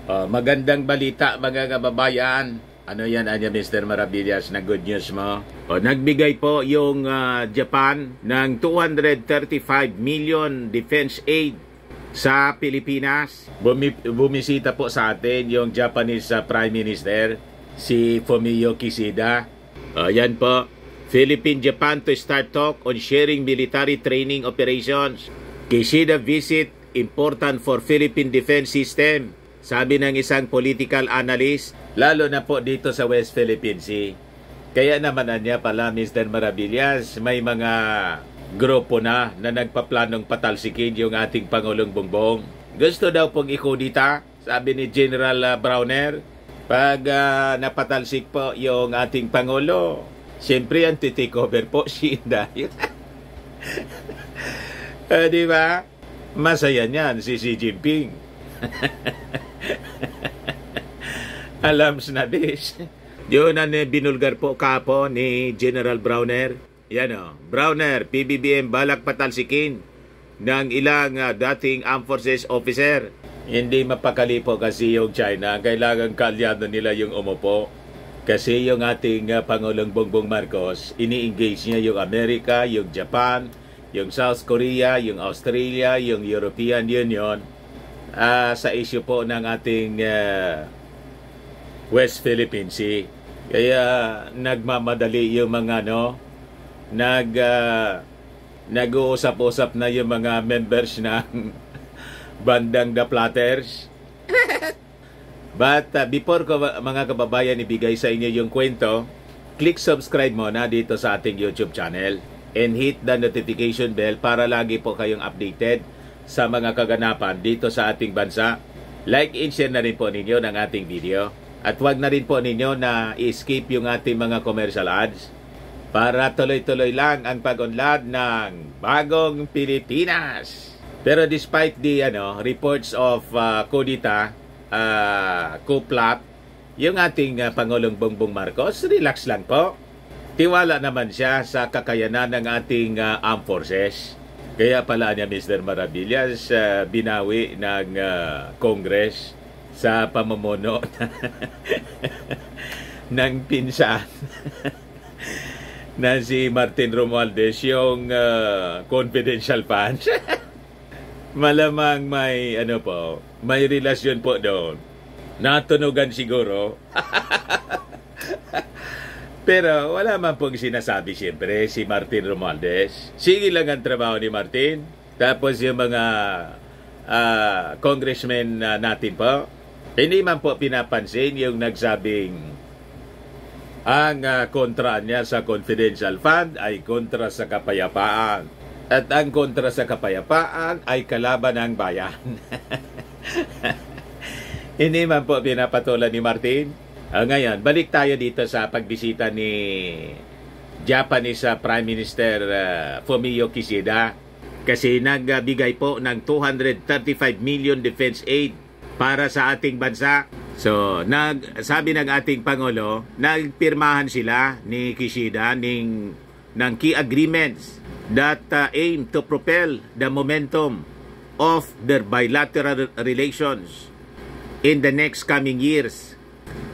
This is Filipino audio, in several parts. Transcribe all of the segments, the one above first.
Magandang balita mga kababayan. Ano yan, Mr. Maravillas, na good news mo? Nagbigay po yung Japan ng 235 million defense aid sa Pilipinas. Bumisita po sa atin yung Japanese Prime Minister, si Fumio Kishida. Yan po. Philippine-Japan to start talk on sharing military training operations. Kishida visit important for Philippine defense system, sabi ng isang political analyst, lalo na po dito sa West Philippine Sea. Kaya naman niya pala, Mr. Maravillas, may mga grupo na nagpaplanong patalsikin yung ating Pangulong Bongbong. Gusto daw pong ikudita, sabi ni General Browner, pag napatalsik po yung ating Pangulo, siyempre ang titikover po si Inday. Di ba? Masaya niyan si Xi Jinping. Alams na this. Yun ang binulgar po kapo ni General Browner. Yan o. Browner, PBBM balak patalsikin ng ilang dating Armed Forces officer. Hindi mapakali po kasi yung China. Kailangan kalyado nila yung umupo. Kasi yung ating Pangulong Bongbong Marcos, ini-engage niya yung Amerika, yung Japan, yung South Korea, yung Australia, yung European Union sa issue po ng ating West Philippine Sea. Kaya nagmamadali yung mga nag-uusap-usap na yung mga members ng bandang The Platters. But before ko mga kababayan ibigay sa inyo yung kwento, click subscribe muna dito sa ating YouTube channel and hit the notification bell para lagi po kayong updated sa mga kaganapan dito sa ating bansa. Like and share na rin po ninyo ng ating video. At huwag na rin po ninyo na i-skip yung ating mga commercial ads para tuloy-tuloy lang ang pag-unlad ng Bagong Pilipinas. Pero despite the reports of kudita, coup plot, yung ating Pangulong Bongbong Marcos, relax lang po. Tiwala naman siya sa kakayanan ng ating armed forces. Kaya pala niya, Mr. Maravillas, binawi ng Congress sa pamumuno ng pinsan na si Martin Romualdez, yung confidential funds. Malamang may may relasyon po doon. Natunugan siguro. Pero wala man pong sinasabi siyempre si Martin Romualdez. Sige lang ang trabaho ni Martin. Tapos yung mga congressmen natin po, hindi man po pinapansin yung nagsabing ang kontra niya sa confidential fund ay kontra sa kapayapaan. At ang kontra sa kapayapaan ay kalaban ng bayan. Hindi man po pinapatulan ni Martin. Ngayon, balik tayo dito sa pagbisita ni Japanese Prime Minister Fumio Kishida kasi nagbigay po ng 235 million defense aid para sa ating bansa. So, sabi ng ating Pangulo, nagpirmahan sila ni Kishida ng key agreements that aim to propel the momentum of their bilateral relations in the next coming years.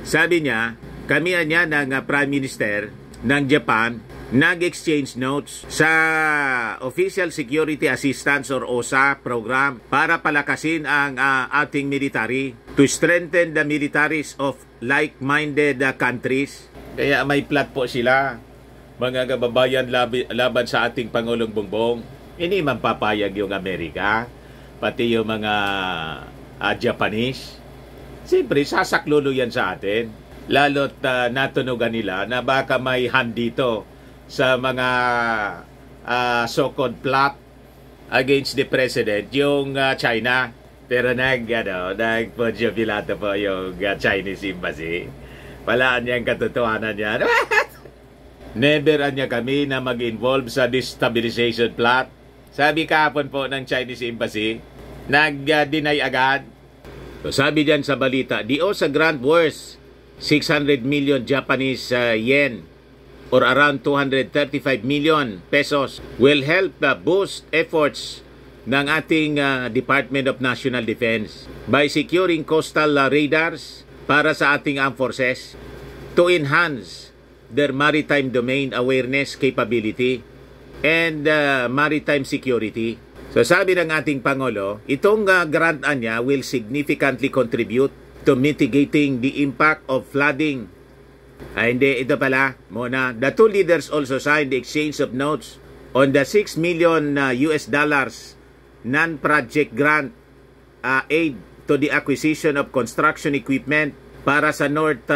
Sabi niya, kami niya ng Prime Minister ng Japan nag-exchange notes sa Official Security Assistance or OSA program para palakasin ang ating military to strengthen the militaries of like-minded countries. Kaya may plot po sila, mga kababayan, laban sa ating Pangulong Bongbong. Hindi man papayag yung Amerika, pati yung mga Japanese. Siyempre, sasaklulo yan sa atin. Lalo't natunugan nila na baka may hand dito sa mga so-called plot against the president, yung China. Pero nagpodyobilata po yung Chinese embassy. Walaan niyang katotohanan niya. Never niya kami na mag-involve sa destabilization plot. Sabi kahapon po ng Chinese embassy, nag-deny agad. So, sabi diyan sa balita, the OSA grant worth 600 million Japanese yen or around 235 million pesos will help boost efforts ng ating Department of National Defense by securing coastal radars para sa ating armed forces to enhance their maritime domain awareness capability and maritime security. So sabi ng ating Pangulo, itong grant niya will significantly contribute to mitigating the impact of flooding. Hindi, ito pala muna. The two leaders also signed the exchange of notes on the $6 million US non-project grant aid to the acquisition of construction equipment para sa North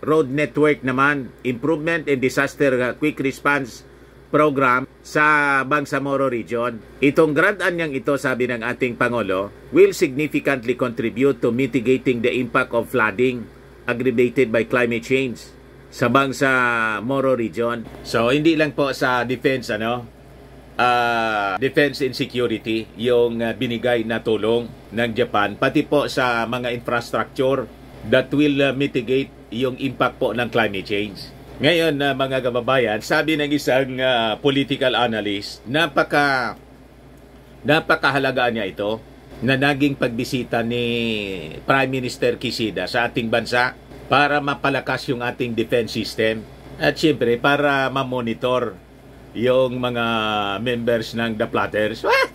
Road Network naman, improvement and disaster quick response program sa Bangsamoro region. Itong grant niyang ito, sabi ng ating Pangulo, will significantly contribute to mitigating the impact of flooding aggravated by climate change sa Bangsamoro region. So hindi lang po sa defense defense and security yung binigay na tulong ng Japan, pati po sa mga infrastructure that will mitigate yung impact po ng climate change. Ngayon mga kababayan, sabi ng isang political analyst, napakahalaga niya ito na naging pagbisita ni Prime Minister Kishida sa ating bansa para mapalakas yung ating defense system at syempre para ma-monitor yung mga members ng The Platters. What?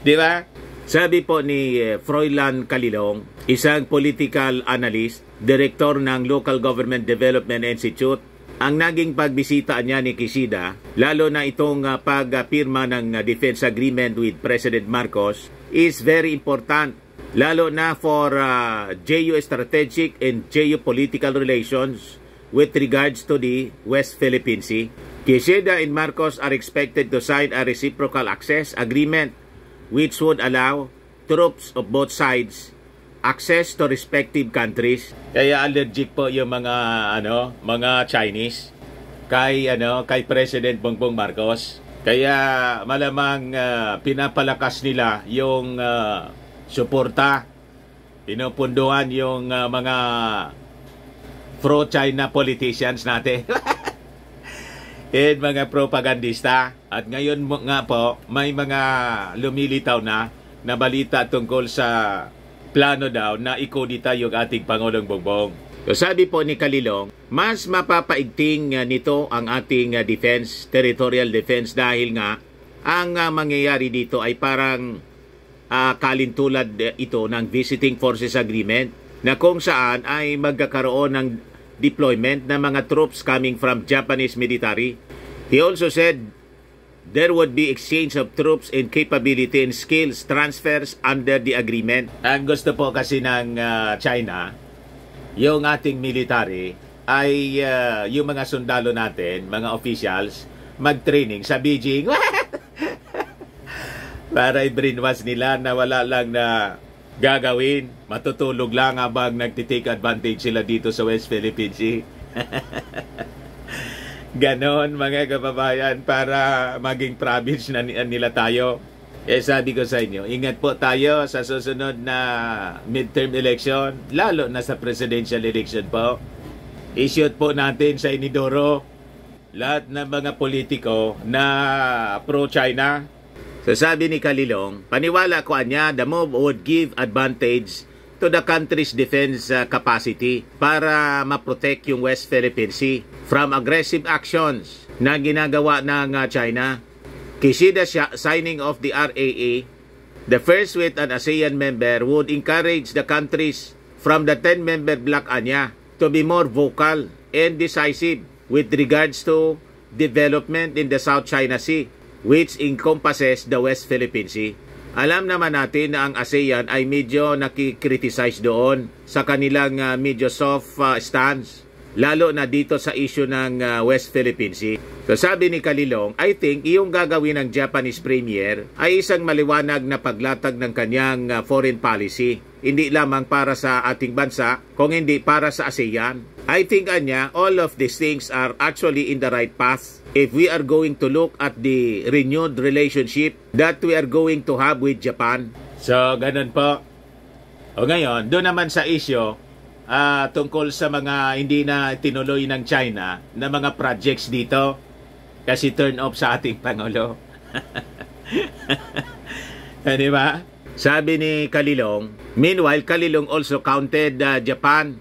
Di ba? Sabi po ni Froilan Calilong, isang political analyst, director ng Local Government Development Institute, ang naging pagbisita niya ni Kishida, lalo na itong pagpirma ng defense agreement with President Marcos, is very important, lalo na for geostrategic and geopolitical relations with regards to the West Philippine Sea. Kishida and Marcos are expected to sign a reciprocal access agreement which would allow troops of both sides access to respective countries. Kaya allergic po yung mga Chinese kay President Bongbong Marcos. Kaya malamang pinapalakas nila yung suporta, pinupunduhan yung mga pro-China politicians natin. And mga propagandista. At ngayon nga po, may mga lumilitaw na balita tungkol sa plano daw na ikudita yung ating Pangulong Bongbong. So sabi po ni Calilong, mas mapapaigting nito ang ating defense, territorial defense, dahil nga ang mangyayari dito ay parang kalintulad ito ng Visiting Forces Agreement na kung saan ay magkakaroon ng deployment ng mga troops coming from Japanese military. He also said there would be exchange of troops and capability and skills transfers under the agreement. Ang gusto po kasi ng China, yung ating military, ay yung mga sundalo natin, mga officials, mag-training sa Beijing. Para i-brainwash nila na wala lang na gagawin, matutulog lang habang nagtitake advantage sila dito sa West Philippine Sea. Ganon mga kababayan, para maging province na nila tayo. Sabi ko sa inyo, ingat po tayo sa susunod na midterm election, lalo na sa presidential election po. I-shoot po natin sa inidoro lahat ng mga politiko na pro-China. So sabi ni Calilong, paniwala ko niya, the move would give advantage to the country's defense capacity para ma-protect yung West Philippine Sea from aggressive actions na ginagawa ng China. Kishida signing of the RAA, the first with an ASEAN member, would encourage the countries from the 10-member bloc niya to be more vocal and decisive with regards to development in the South China Sea, which encompasses the West Philippine Sea. Alam naman natin na ang ASEAN ay medyo nakikriticize doon sa kanilang medyo soft stance, lalo na dito sa issue ng West Philippine Sea. So sabi ni Calilong, I think iyong gagawin ng Japanese Premier ay isang maliwanag na paglatag ng kanyang foreign policy, hindi lamang para sa ating bansa, kung hindi para sa ASEAN. I think all of these things are actually in the right path if we are going to look at the renewed relationship that we are going to have with Japan. So, ganun po. O ngayon, doon naman sa issue tungkol sa mga hindi na tinuloy ng China na mga projects dito kasi turn off sa ating Pangulo. Di ba? Sabi ni Kalilong, meanwhile, Kalilong also counted Japan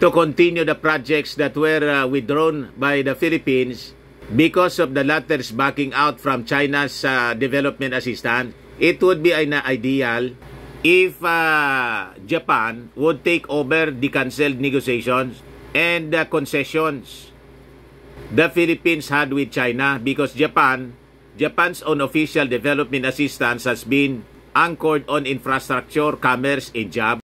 to continue the projects that were withdrawn by the Philippines because of the latter's backing out from China's development assistance. It would be an ideal if Japan would take over the cancelled negotiations and the concessions the Philippines had with China, because Japan's own official development assistance has been anchored on infrastructure, commerce, and jobs.